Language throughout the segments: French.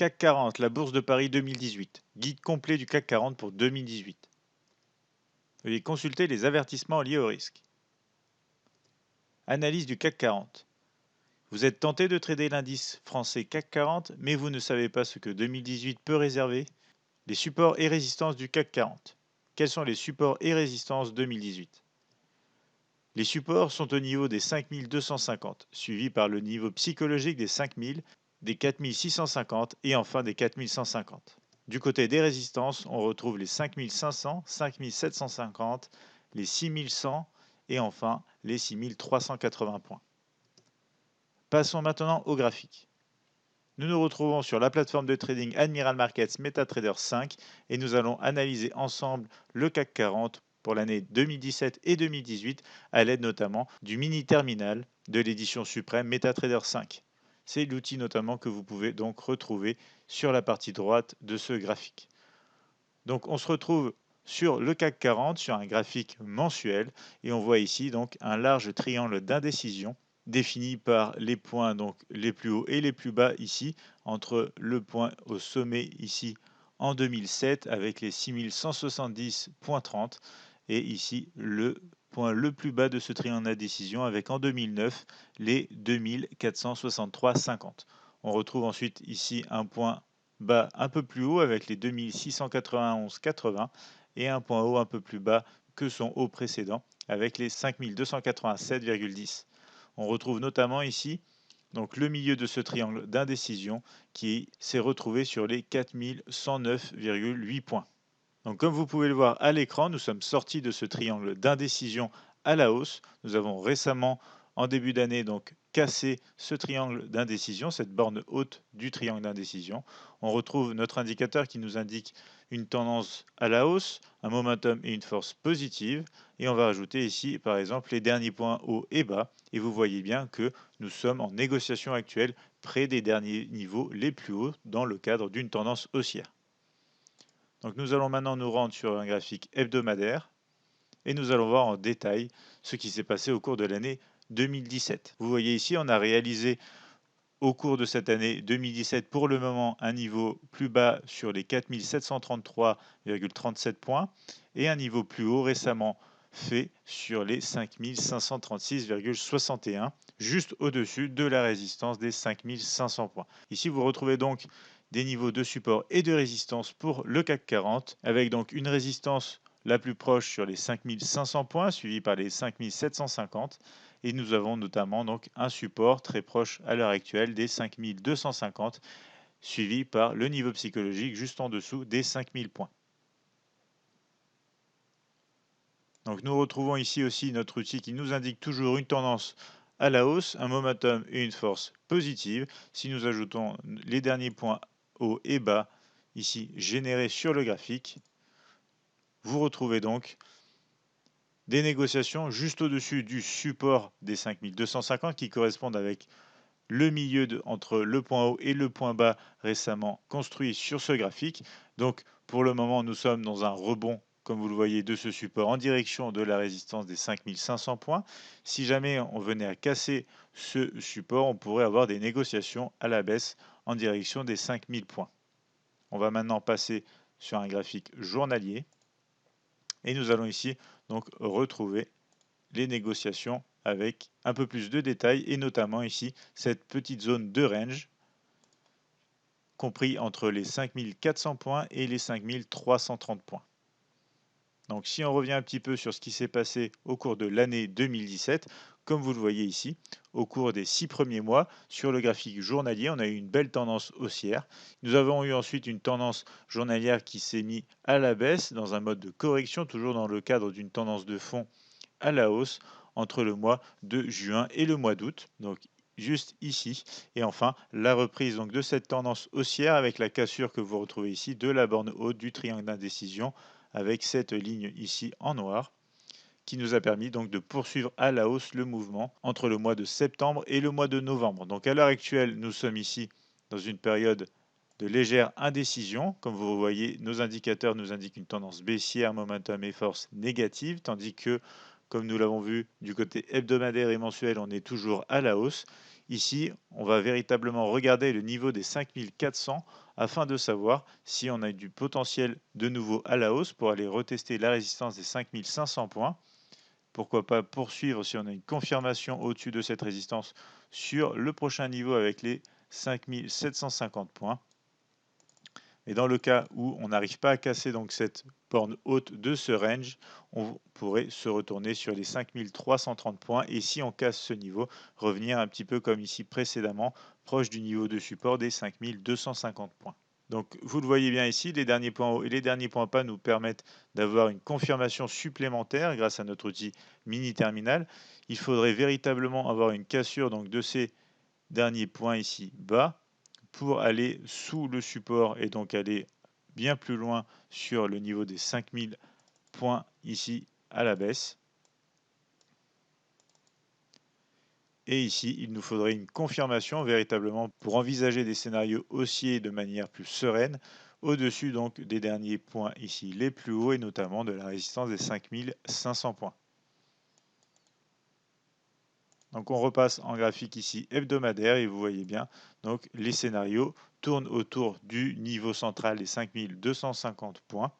CAC 40, la Bourse de Paris 2018. Guide complet du CAC 40 pour 2018. Veuillez consulter les avertissements liés au risque. Analyse du CAC 40. Vous êtes tenté de trader l'indice français CAC 40, mais vous ne savez pas ce que 2018 peut réserver. Les supports et résistances du CAC 40. Quels sont les supports et résistances 2018? Les supports sont au niveau des 5250, suivi par le niveau psychologique des 5000, des 4650 et enfin des 4150. Du côté des résistances, on retrouve les 5500, 5750, les 6100 et enfin les 6380 points. Passons maintenant au graphique. Nous nous retrouvons sur la plateforme de trading Admiral Markets MetaTrader 5 et nous allons analyser ensemble le CAC 40 pour l'année 2017 et 2018 à l'aide notamment du mini terminal de l'édition suprême MetaTrader 5. C'est l'outil notamment que vous pouvez donc retrouver sur la partie droite de ce graphique. Donc on se retrouve sur le CAC 40 sur un graphique mensuel et on voit ici donc un large triangle d'indécision défini par les points donc les plus hauts et les plus bas ici entre le point au sommet ici en 2007 avec les 6170.30 et ici le point le plus bas de ce triangle d'indécision avec en 2009 les 2463,50. On retrouve ensuite ici un point bas un peu plus haut avec les 2691,80 et un point haut un peu plus bas que son haut précédent avec les 5287,10. On retrouve notamment ici donc le milieu de ce triangle d'indécision qui s'est retrouvé sur les 4109,8 points. Donc comme vous pouvez le voir à l'écran, nous sommes sortis de ce triangle d'indécision à la hausse. Nous avons récemment, en début d'année, donc cassé ce triangle d'indécision, cette borne haute du triangle d'indécision. On retrouve notre indicateur qui nous indique une tendance à la hausse, un momentum et une force positive. Et on va ajouter ici, par exemple, les derniers points hauts et bas. Et vous voyez bien que nous sommes en négociation actuelle près des derniers niveaux les plus hauts dans le cadre d'une tendance haussière. Donc nous allons maintenant nous rendre sur un graphique hebdomadaire et nous allons voir en détail ce qui s'est passé au cours de l'année 2017. Vous voyez ici, on a réalisé au cours de cette année 2017 pour le moment un niveau plus bas sur les 4733,37 points et un niveau plus haut récemment fait sur les 5536,61, juste au-dessus de la résistance des 5500 points. Ici, vous retrouvez donc des niveaux de support et de résistance pour le CAC 40, avec donc une résistance la plus proche sur les 5500 points, suivie par les 5750, et nous avons notamment donc un support très proche à l'heure actuelle des 5250, suivi par le niveau psychologique juste en dessous des 5000 points. Donc nous retrouvons ici aussi notre outil qui nous indique toujours une tendance à la hausse, un momentum et une force positive. Si nous ajoutons les derniers points hauts et bas ici générés sur le graphique, vous retrouvez donc des négociations juste au-dessus du support des 5250 qui correspondent avec le milieu entre le point haut et le point bas récemment construit sur ce graphique. Donc pour le moment, nous sommes dans un rebond, comme vous le voyez, de ce support en direction de la résistance des 5500 points. Si jamais on venait à casser ce support, on pourrait avoir des négociations à la baisse en direction des 5000 points. On va maintenant passer sur un graphique journalier et nous allons ici donc retrouver les négociations avec un peu plus de détails et notamment ici cette petite zone de range compris entre les 5400 points et les 5330 points. Donc si on revient un petit peu sur ce qui s'est passé au cours de l'année 2017, comme vous le voyez ici, au cours des 6 premiers mois, sur le graphique journalier, on a eu une belle tendance haussière. Nous avons eu ensuite une tendance journalière qui s'est mise à la baisse dans un mode de correction, toujours dans le cadre d'une tendance de fond à la hausse entre le mois de juin et le mois d'août. Donc juste ici. Et enfin, la reprise donc de cette tendance haussière avec la cassure que vous retrouvez ici de la borne haute du triangle d'indécision avec cette ligne ici en noir qui nous a permis donc de poursuivre à la hausse le mouvement entre le mois de septembre et le mois de novembre. Donc à l'heure actuelle, nous sommes ici dans une période de légère indécision. Comme vous voyez, nos indicateurs nous indiquent une tendance baissière, momentum et force négative, tandis que, comme nous l'avons vu du côté hebdomadaire et mensuel, on est toujours à la hausse. Ici, on va véritablement regarder le niveau des 5400 afin de savoir si on a du potentiel de nouveau à la hausse pour aller retester la résistance des 5500 points. Pourquoi pas poursuivre si on a une confirmation au-dessus de cette résistance sur le prochain niveau avec les 5750 points. Et dans le cas où on n'arrive pas à casser donc cette borne haute de ce range, on pourrait se retourner sur les 5330 points et si on casse ce niveau, revenir un petit peu comme ici précédemment, proche du niveau de support des 5250 points. Donc vous le voyez bien ici, les derniers points hauts et les derniers points bas nous permettent d'avoir une confirmation supplémentaire grâce à notre outil mini terminal. Il faudrait véritablement avoir une cassure donc de ces derniers points ici bas pour aller sous le support et donc aller bien plus loin sur le niveau des 5000 points ici à la baisse. Et ici, il nous faudrait une confirmation véritablement pour envisager des scénarios haussiers de manière plus sereine, au-dessus donc des derniers points ici les plus hauts et notamment de la résistance des 5500 points. Donc on repasse en graphique ici hebdomadaire et vous voyez bien, donc les scénarios tournent autour du niveau central des 5250 points.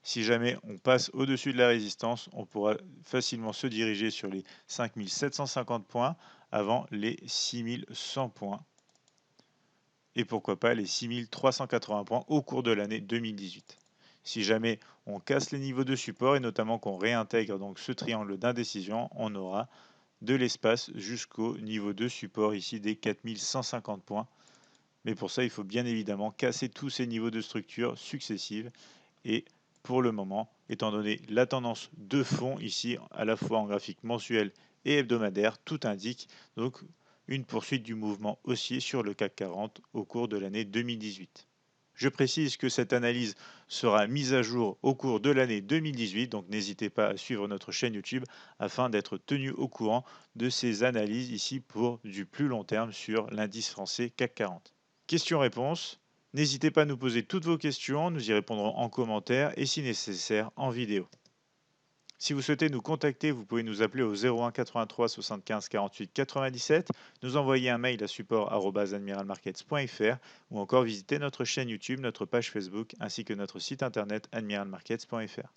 Si jamais on passe au-dessus de la résistance, on pourra facilement se diriger sur les 5750 points avant les 6100 points. Et pourquoi pas les 6380 points au cours de l'année 2018. Si jamais on casse les niveaux de support et notamment qu'on réintègre donc ce triangle d'indécision, on aura de l'espace jusqu'au niveau de support ici des 4150 points. Mais pour ça, il faut bien évidemment casser tous ces niveaux de structure successives. Et pour le moment, étant donné la tendance de fond ici, à la fois en graphique mensuel et hebdomadaire, tout indique donc une poursuite du mouvement haussier sur le CAC 40 au cours de l'année 2018. Je précise que cette analyse sera mise à jour au cours de l'année 2018, donc n'hésitez pas à suivre notre chaîne YouTube afin d'être tenu au courant de ces analyses ici pour du plus long terme sur l'indice français CAC 40. Questions-réponses. N'hésitez pas à nous poser toutes vos questions, nous y répondrons en commentaire et si nécessaire en vidéo. Si vous souhaitez nous contacter, vous pouvez nous appeler au 01 83 75 48 97, nous envoyer un mail à support@admiralmarkets.fr ou encore visiter notre chaîne YouTube, notre page Facebook ainsi que notre site internet admiralmarkets.fr.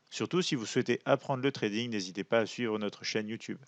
Surtout, si vous souhaitez apprendre le trading, n'hésitez pas à suivre notre chaîne YouTube.